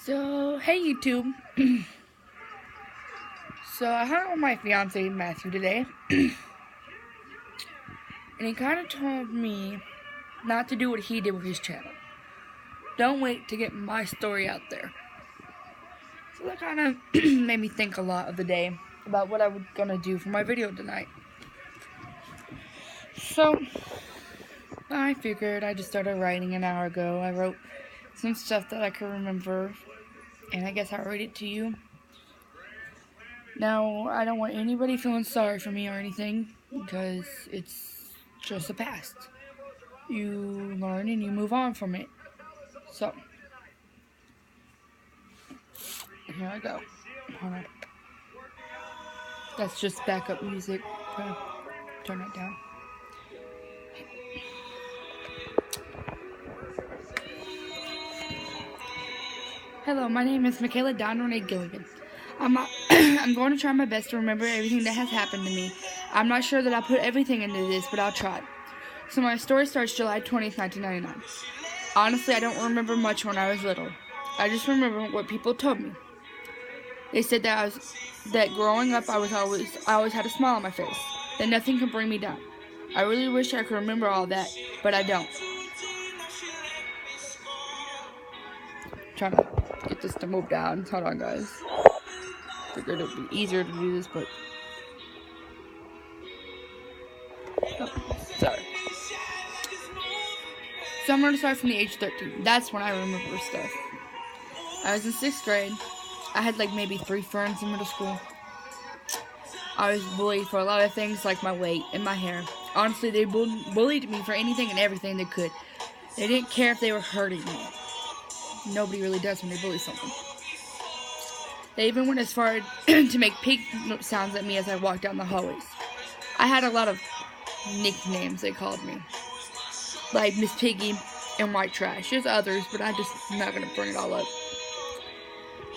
So, hey YouTube. So, I hung out with my fiance Matthew today, and he kind of told me not to do what he did with his channel. Don't wait to get my story out there. So that kind of made me think a lot of the day about what I was gonna do for my video tonight. So, I figured I just started writing an hour ago. I wrote some stuff that I could remember, and I guess I'll read it to you. Now, I don't want anybody feeling sorry for me or anything, because it's just the past. You learn and you move on from it. So, here I go. Hold on. That's just backup music. Turn it down. Hello, my name is Michaela Dawn Renee Gilligan. I'm going to try my best to remember everything that has happened to me. I'm not sure that I'll put everything into this, but I'll try. So my story starts July 20th, 1999. Honestly, I don't remember much when I was little. I just remember what people told me. They said that growing up I always had a smile on my face, that nothing could bring me down. I really wish I could remember all that, but I don't. Trying to get this to move down. Hold on, guys. Figured it would be easier to do this, but sorry. So I'm gonna start from the age of 13. That's when I remember stuff. I was in 6th grade. I had like maybe 3 friends in middle school. I was bullied for a lot of things like my weight and my hair. Honestly, they bullied me for anything and everything they could. They didn't care if they were hurting me. Nobody really does when they bully someone. They even went as far to make pig sounds at me as I walked down the hallways. I had a lot of nicknames they called me, like Miss Piggy and White Trash. There's others, but I'm not gonna bring it all up.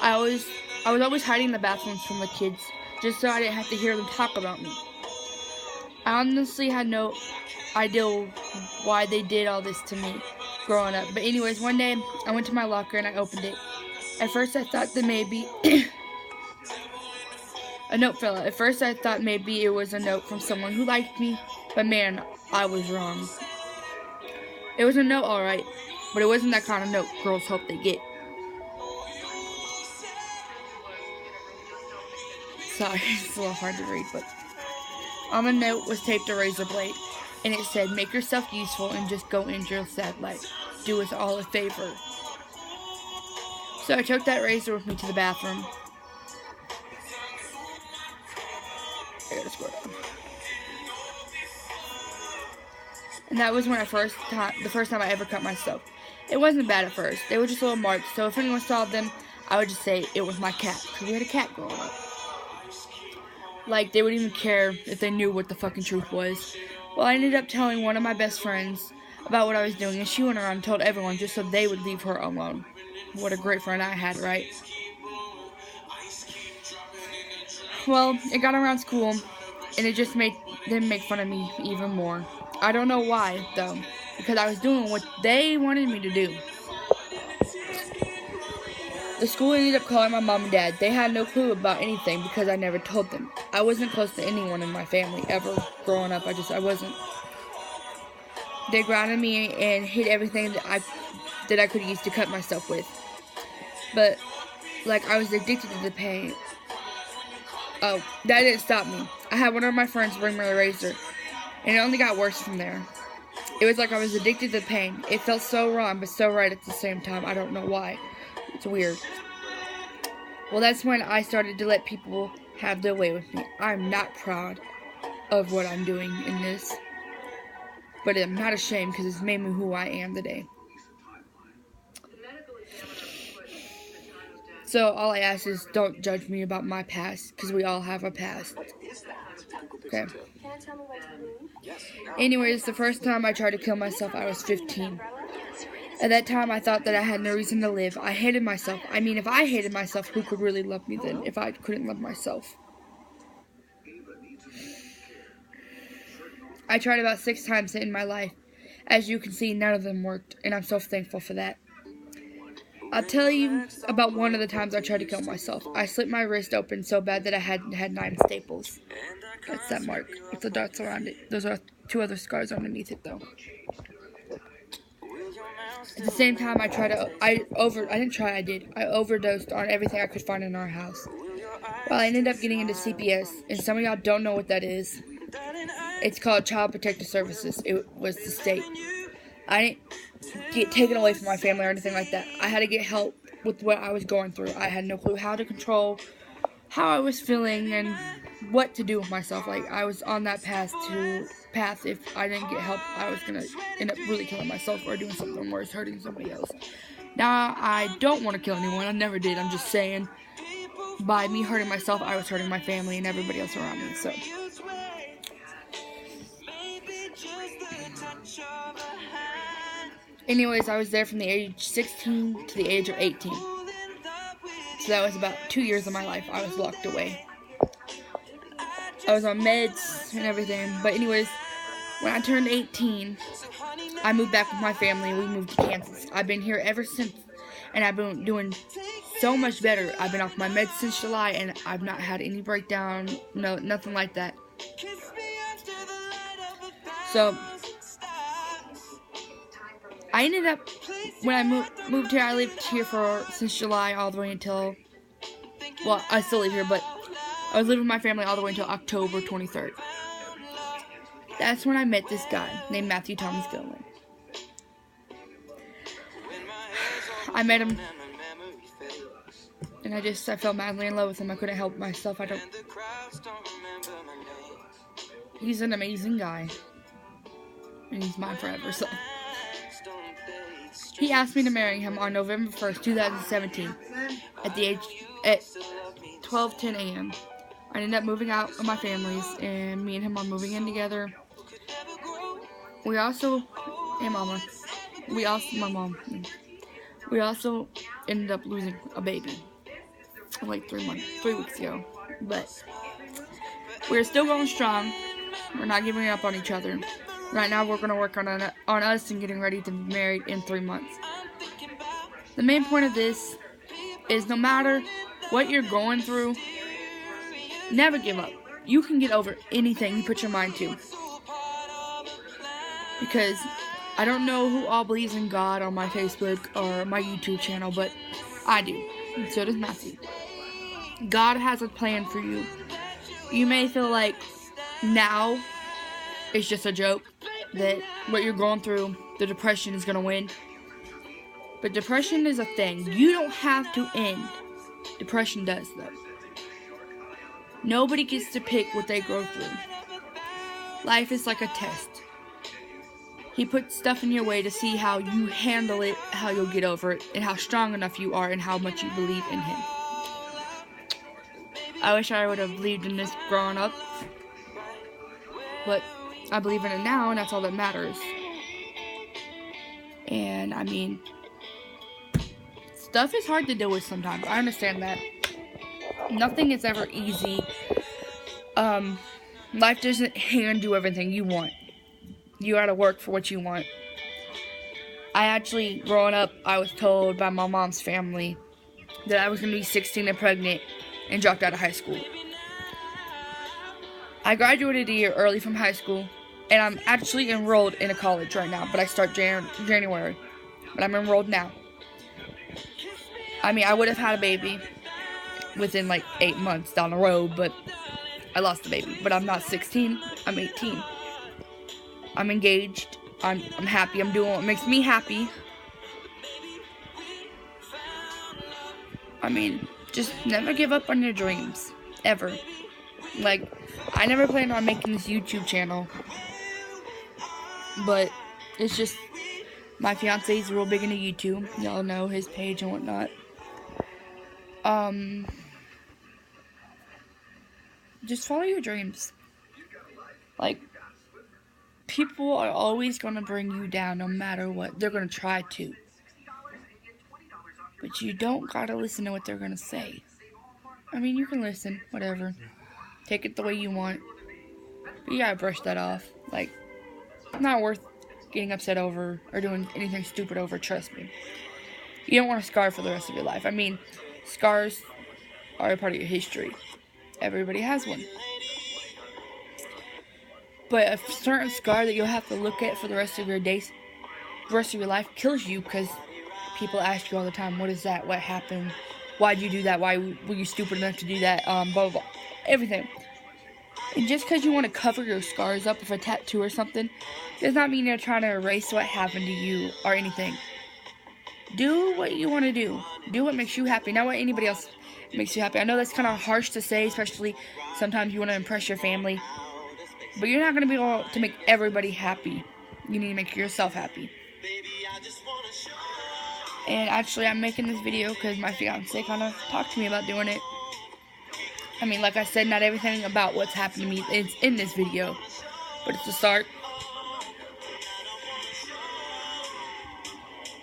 I was always hiding in the bathrooms from the kids, just so I didn't have to hear them talk about me. I honestly had no idea why they did all this to me growing up. But anyways, one day I went to my locker and I opened it. At first I thought that maybe a note fell out. At first I thought maybe it was a note from someone who liked me, but man, I was wrong. It was a note, alright, but it wasn't that kind of note girls hope they get. Sorry, it's a little hard to read, but on the note was taped a razor blade, and it said, "Make yourself useful and just go into your sad life. Do us all a favor." So I took that razor with me to the bathroom. I gotta scroll down. And that was when the first time I ever cut myself. It wasn't bad at first. They were just little marks, so if anyone saw them, I would just say it was my cat, because we had a cat growing up. Like, they wouldn't even care if they knew what the fucking truth was. Well, I ended up telling one of my best friends about what I was doing, and she went around and told everyone just so they would leave her alone. What a great friend I had, right? Well, it got around school, and it just made them make fun of me even more. I don't know why, though, because I was doing what they wanted me to do. The school ended up calling my mom and dad. They had no clue about anything because I never told them. I wasn't close to anyone in my family ever growing up. I wasn't. They grounded me and hid everything that I could use to cut myself with. But, like, I was addicted to the pain. Oh, that didn't stop me. I had one of my friends bring me a razor, and it only got worse from there. It was like I was addicted to the pain. It felt so wrong, but so right at the same time. I don't know why. It's weird. Well, that's when I started to let people have their way with me. I'm not proud of what I'm doing in this, but I'm not ashamed because it's made me who I am today. So all I ask is don't judge me about my past, because we all have a past. Okay. Anyways, the first time I tried to kill myself, I was 15. At that time, I thought that I had no reason to live. I hated myself. I mean, if I hated myself, who could really love me then, if I couldn't love myself? I tried about 6 times in my life. As you can see, none of them worked, and I'm so thankful for that. I'll tell you about one of the times I tried to kill myself. I slit my wrist open so bad that I had 9 staples. That's that mark with the dots around it. Those are 2 other scars underneath it, though. At the same time, I overdosed on everything I could find in our house. Well, I ended up getting into CPS, and some of y'all don't know what that is. It's called Child Protective Services. It was the state. I didn't get taken away from my family or anything like that. I had to get help with what I was going through. I had no clue how to control how I was feeling and what to do with myself. Like, I was on that path. If I didn't get help, I was gonna end up really killing myself or doing something worse, hurting somebody else. Now, I don't want to kill anyone. I never did. I'm just saying, by me hurting myself, I was hurting my family and everybody else around me. So, anyways, I was there from the age 16 to the age of 18. So that was about 2 years of my life I was locked away. I was on meds and everything. But anyways, when I turned 18, I moved back with my family and we moved to Kansas. I've been here ever since, and I've been doing so much better. I've been off my meds since July, and I've not had any breakdown, nothing like that. So, I ended up, when I moved here, I lived here since July all the way until, well, I still live here, but I was living with my family all the way until October 23rd. That's when I met this guy named Matthew Thomas Gilman. I met him, and I fell madly in love with him. I couldn't help myself. He's an amazing guy, and he's mine forever, so. He asked me to marry him on November 1st, 2017, at 12:10 a.m. I ended up moving out of my family's, and me and him are moving in together. We also ended up losing a baby like 3 weeks ago. But we're still going strong. We're not giving up on each other. Right now, we're going to work on us and getting ready to be married in 3 months. The main point of this is no matter what you're going through, never give up. You can get over anything you put your mind to. Because I don't know who all believes in God on my Facebook or my YouTube channel, but I do. And so does Matthew. God has a plan for you. You may feel like now it's just a joke, that what you're going through, the depression is going to win. But depression is a thing. You don't have to end. Depression does, though. Nobody gets to pick what they go through. Life is like a test. He puts stuff in your way to see how you handle it, how you'll get over it, and how strong enough you are, and how much you believe in him. I wish I would have believed in this growing up, but I believe in it now, and that's all that matters. And, I mean, stuff is hard to deal with sometimes. I understand that. Nothing is ever easy. Life doesn't hand you everything you want. You gotta work for what you want. Growing up, I was told by my mom's family that I was gonna be 16 and pregnant and dropped out of high school. I graduated a year early from high school, and I'm actually enrolled in a college right now, but I start January. But I'm enrolled now. I mean, I would have had a baby within like 8 months down the road, but I lost the baby. But I'm not 16, I'm 18. I'm engaged. I'm happy. I'm doing what makes me happy. I mean, just never give up on your dreams. Ever. Like, I never planned on making this YouTube channel. But it's just, my fiance's real big into YouTube. Y'all know his page and whatnot. Just follow your dreams. Like, people are always going to bring you down no matter what. They're going to try to. But you don't got to listen to what they're going to say. I mean, you can listen, whatever. Take it the way you want. But you got to brush that off. Like, not worth getting upset over or doing anything stupid over, trust me. You don't want a scar for the rest of your life. I mean, scars are a part of your history. Everybody has one. But a certain scar that you'll have to look at for the rest of your days, the rest of your life, kills you because people ask you all the time, what is that? What happened? Why'd you do that? Why were you stupid enough to do that? Blah, blah, blah. Everything. And just because you want to cover your scars up with a tattoo or something, does not mean you're trying to erase what happened to you or anything. Do what you want to do. Do what makes you happy, not what anybody else makes you happy. I know that's kind of harsh to say, especially sometimes you want to impress your family. But you're not going to be able to make everybody happy. You need to make yourself happy. And actually, I'm making this video because my fiance kind of talked to me about doing it. I mean, like I said, not everything about what's happened to me is in this video. But it's a start.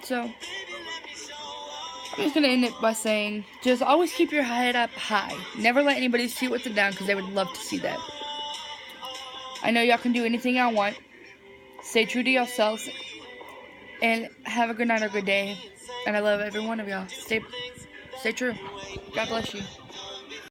So, I'm just going to end it by saying, just always keep your head up high. Never let anybody see what's down because they would love to see that. I know y'all can do anything y'all want. Stay true to yourselves. And have a good night or good day. And I love every one of y'all. Stay true. God bless you.